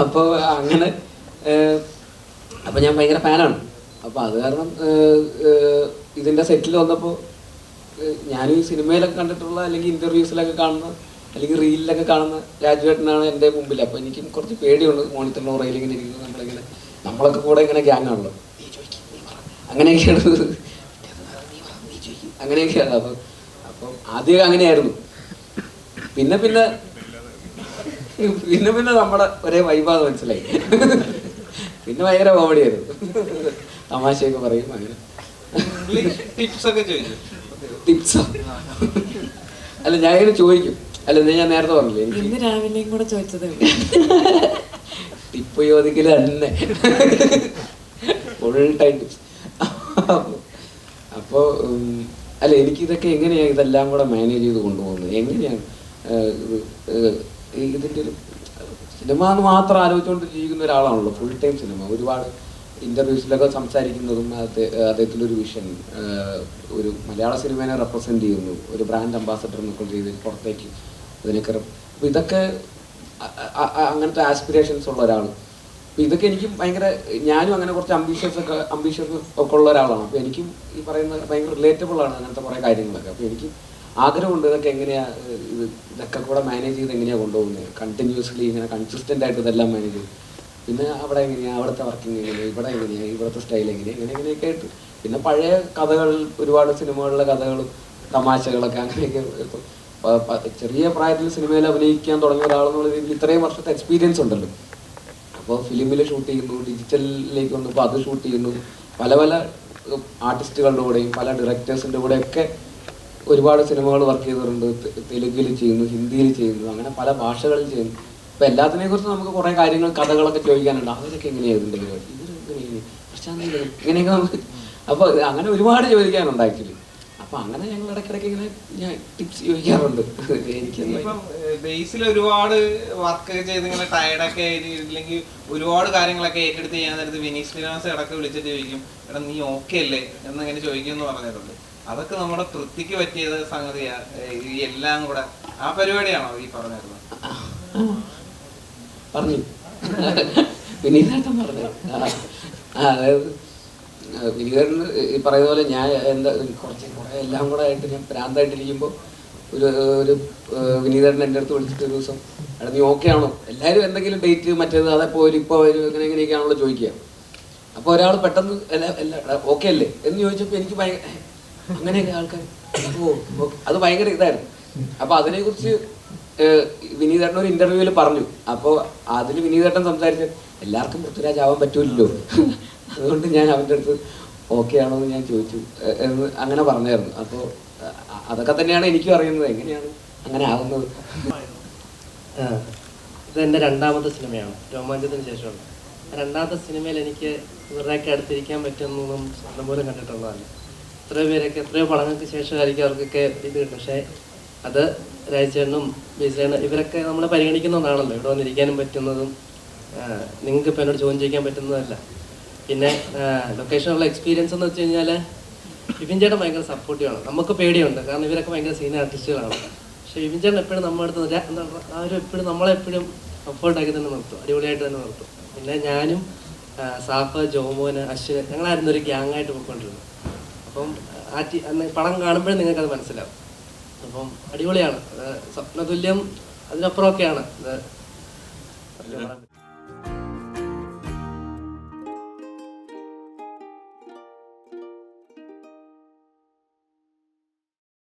അപ്പോൾ അങ്ങനെ അപ്പൊ ഞാൻ ഭയങ്കര ഫാനാണ്. അപ്പൊ അത് കാരണം ഇതിന്റെ സെറ്റിൽ വന്നപ്പോൾ ഞാനും ഈ സിനിമയിലൊക്കെ കണ്ടിട്ടുള്ള അല്ലെങ്കിൽ ഇന്റർവ്യൂസിലൊക്കെ കാണുന്ന അല്ലെങ്കിൽ റീലിലൊക്കെ കാണുന്ന രാജുവേട്ടനാണ് എൻ്റെ മുമ്പിൽ. അപ്പോൾ എനിക്കും കുറച്ച് പേടിയുണ്ട്. മോണിറ്ററിനോ റെയിലിങ്ങനെ ഇരിക്കുന്നത് നമ്മളൊക്കെ കൂടെ ഇങ്ങനെ ഗ്യാങ് ആണല്ലോ, അങ്ങനെയൊക്കെയാണ് അങ്ങനെയൊക്കെയാണ്. അപ്പം ആദ്യം അങ്ങനെയായിരുന്നു. പിന്നെ പിന്നെ പിന്നെ പിന്നെ നമ്മുടെ ഒരേ വൈബാന്ന് മനസ്സിലായി. പിന്നെ ഭയങ്കര കോമഡിയായിരുന്നു. തമാശയൊക്കെ പറയും. അങ്ങനെ ടിപ്സോ അല്ല, ഞാൻ ഇങ്ങനെ ചോദിക്കും. അല്ല, ഞാൻ നേരത്തെ പറഞ്ഞില്ലേ ഇന്ന് രാവിലെയും കൂടെ ചോദിച്ചത് ടിപ്പ് ചോദിക്കല് തന്നെ ഫുൾ ടൈം ടിപ്സ്. അപ്പോൾ അല്ല, എനിക്കിതൊക്കെ എങ്ങനെയാണ് ഇതെല്ലാം കൂടെ മാനേജ് ചെയ്ത് കൊണ്ടുപോകുന്നത്, എങ്ങനെയാണ് ഇതിൻ്റെ ഒരു സിനിമ എന്ന് മാത്രം ആലോചിച്ചുകൊണ്ട് ജീവിക്കുന്ന ഒരാളാണല്ലോ. Full time cinema. ഒരുപാട് ഇൻ്റർവ്യൂസിലൊക്കെ സംസാരിക്കുന്നതും അദ്ദേഹത്തിൻ്റെ ഒരു വിഷൻ, ഒരു മലയാള സിനിമയെ റെപ്രസെൻ്റ് ചെയ്യുന്നു, ഒരു ബ്രാൻഡ് അംബാസഡർ എന്നൊക്കെ ചെയ്ത് പുറത്തേക്ക് അതിനൊക്കെ. അപ്പോൾ ഇതൊക്കെ അങ്ങനത്തെ ആസ്പിറേഷൻസ് ഉള്ള ഒരാൾ. അപ്പോൾ ഇതൊക്കെ എനിക്കും ഭയങ്കര, ഞാനും അങ്ങനെ കുറച്ച് അംബീഷ്യസ് ഒക്കെ ഉള്ള ഒരാളാണ്. അപ്പോൾ എനിക്കും ഈ പറയുന്ന ഭയങ്കര റിലേറ്റബിൾ ആണ് അങ്ങനത്തെ കുറേ കാര്യങ്ങളൊക്കെ. അപ്പോൾ എനിക്ക് ആഗ്രഹമുണ്ട് ഇതൊക്കെ എങ്ങനെയാണ് ഇതൊക്കെ കൂടെ മാനേജ് ചെയ്ത് എങ്ങനെയാണ് കൊണ്ടുപോകുന്നത്, കണ്ടിന്യൂസ്ലി ഇങ്ങനെ കൺസിസ്റ്റൻ്റ് ആയിട്ട് ഇതെല്ലാം മാനേജ് ചെയ്ത്. പിന്നെ അവിടെ എങ്ങനെയാണ്, അവിടുത്തെ വർക്കിംഗ് എങ്ങനെയാണ്, ഇവിടെ എങ്ങനെയാണ്, ഇവിടുത്തെ സ്റ്റൈൽ എങ്ങനെയാണ്, ഇങ്ങനെയൊക്കെ ആയിട്ട്. പിന്നെ പഴയ കഥകൾ, ഒരുപാട് സിനിമകളിലെ കഥകളും തമാശകളൊക്കെ അങ്ങനെയൊക്കെ. ചെറിയ പ്രായത്തിൽ സിനിമയിൽ അഭിനയിക്കാൻ തുടങ്ങിയ ഒരാളെന്നുള്ള രീതിയിൽ ഇത്രയും വർഷത്തെ എക്സ്പീരിയൻസ് ഉണ്ടല്ലോ. അപ്പോൾ ഫിലിമിൽ ഷൂട്ട് ചെയ്യുന്നു, ഡിജിറ്റലിലേക്ക് വന്നപ്പോൾ അത് ഷൂട്ട് ചെയ്യുന്നു, പല പല ആർട്ടിസ്റ്റുകളുടെ കൂടെയും പല ഡയറക്ടേഴ്സിൻ്റെ കൂടെയൊക്കെ ഒരുപാട് സിനിമകൾ വർക്ക് ചെയ്തിട്ടുണ്ട്. തെലുങ്കിൽ ചെയ്യുന്നു, ഹിന്ദിയിൽ ചെയ്യുന്നു, അങ്ങനെ പല ഭാഷകളിൽ ചെയ്യുന്നു. അപ്പോൾ എല്ലാത്തിനെ കുറിച്ച് നമുക്ക് കുറേ കാര്യങ്ങൾ കഥകളൊക്കെ ചോദിക്കാനുണ്ട്. അവരൊക്കെ എങ്ങനെയാണ് ഇതിൻ്റെ പരിപാടി, ഇങ്ങനെയൊക്കെ നമുക്ക് അപ്പോൾ അങ്ങനെ ഒരുപാട് ചോദിക്കാനുണ്ട് ആക്ച്വലി. അപ്പോൾ അങ്ങനെ ഞങ്ങൾ ഇടയ്ക്കിടയ്ക്ക് ഇങ്ങനെ ഞാൻ ടിപ്സ് ചോദിക്കാറുണ്ട്. എനിക്ക് ബേസിൽ ഒരുപാട് വർക്ക് ചെയ്ത് ഇങ്ങനെ ടയർഡൊക്കെ ഇല്ലെങ്കിൽ ഒരുപാട് കാര്യങ്ങളൊക്കെ ഏറ്റെടുത്ത് ചെയ്യാൻ നേരത്ത് വിനീത് ശ്രീനിവാസ് ഇടയ്ക്ക് വിളിച്ചിട്ട് ചോദിക്കും, എടാ നീ ഓക്കെ അല്ലേ എന്നിങ്ങനെ ചോദിക്കുമെന്ന് പറഞ്ഞിട്ടുണ്ട്. അതൊക്കെ നമ്മുടെ തൃപ്തിക്ക് പറ്റിയത് സംഗതിയാ ഈ എല്ലാം കൂടെ. ആ പരിപാടിയാണോ ഈ പറഞ്ഞിരുന്നത്? പറഞ്ഞു വിനീതേട്ടൻ പറഞ്ഞു. അതായത് വിനീതേട്ടൻ ഈ പറയുന്ന പോലെ ഞാൻ എന്താ കുറേ എല്ലാം കൂടെ ആയിട്ട് ഞാൻ ഭ്രാന്തായിട്ടിരിക്കുമ്പോൾ ഒരു വിനീതേട്ടൻ എൻ്റെ അടുത്ത് വിളിച്ചിട്ട് ഒരു ദിവസം, എടാ നീ ഓക്കെ ആണോ, എല്ലാവരും എന്തെങ്കിലും ഡേറ്റ് മറ്റേത് അതപ്പോൾ ഇപ്പോൾ വരും എങ്ങനെയൊക്കെയാണല്ലോ ചോദിക്കുക. അപ്പോൾ ഒരാൾ പെട്ടെന്ന് ഓക്കെ അല്ലേ എന്ന് ചോദിച്ചപ്പോൾ എനിക്ക് ഭയങ്കര അങ്ങനെയൊക്കെ ആൾക്കാർ അത് ഭയങ്കര ഇതായിരുന്നു. അപ്പോൾ അതിനെക്കുറിച്ച് വിനീതേട്ടൻ ഒരു ഇന്റർവ്യൂവിൽ പറഞ്ഞു. അപ്പോൾ അതിൽ വിനീതേട്ടൻ സംസാരിച്ച് എല്ലാവർക്കും പൃഥ്വിരാജ് ആവാൻ പറ്റൂല്ലോ, അതുകൊണ്ട് ഞാൻ അവൻ്റെ അടുത്ത് ഓക്കെ ആണോ എന്ന് ഞാൻ ചോദിച്ചു എന്ന് അങ്ങനെ പറഞ്ഞായിരുന്നു. അപ്പോൾ അതൊക്കെ തന്നെയാണ് എനിക്കും അറിയുന്നത്, എങ്ങനെയാണ് അങ്ങനെ ആവുന്നത്. ഇതെൻ്റെ രണ്ടാമത്തെ സിനിമയാണ്, രോമാഞ്ചത്തിന് ശേഷമുള്ള. രണ്ടാമത്തെ സിനിമയിൽ എനിക്ക് ഇവരുടെയൊക്കെ അടുത്തിരിക്കാൻ പറ്റുമെന്നൊന്നും സ്വന്തം പോലും കണ്ടിട്ടുള്ളതല്ല. എത്രയോ പേരൊക്കെ എത്രയോ പടങ്ങൾക്ക് ശേഷമായിരിക്കും അവർക്കൊക്കെ ഇത് കിട്ടും. പക്ഷേ അത് രാജേട്ടനും ബീസേനും ഇവരൊക്കെ നമ്മളെ പരിഗണിക്കുന്നതാണല്ലോ ഇവിടെ വന്നിരിക്കാനും പറ്റുന്നതും നിങ്ങൾക്ക് ഇപ്പോൾ എന്നോട് ചോദ്യം ചോദിക്കാൻ പറ്റുന്നതല്ല. പിന്നെ ലൊക്കേഷനുള്ള എക്സ്പീരിയൻസ് എന്ന് വെച്ച് കഴിഞ്ഞാൽ വിപിൻ ചേട്ടൻ ഭയങ്കര സപ്പോർട്ടീവാണ്. നമുക്ക് പേടിയുണ്ട്, കാരണം ഇവരൊക്കെ ഭയങ്കര സീനിയർ ആർട്ടിസ്റ്റുകളാണ്. പക്ഷേ വിപിൻ ചേട്ടൻ എപ്പോഴും നമ്മുടെ അടുത്ത് എന്താണ് എപ്പോഴും നമ്മളെപ്പോഴും കംഫർട്ടാക്കി തന്നെ നിർത്തും, അടിപൊളിയായിട്ട് തന്നെ നിർത്തും. പിന്നെ ഞാനും സാഫ്, ജോമോന്, അശ്വിന് ഞങ്ങളായിരുന്നു ഒരു ഗ്യാങ്ങായിട്ട് പോയിക്കൊണ്ടിരുന്നത്. അപ്പം പടം കാണുമ്പോഴും നിങ്ങൾക്കത് മനസ്സിലാവും. അപ്പം അടിപൊളിയാണ്, സ്വപ്നതുല്യം അതിനപ്പുറമൊക്കെയാണ് ഇത്.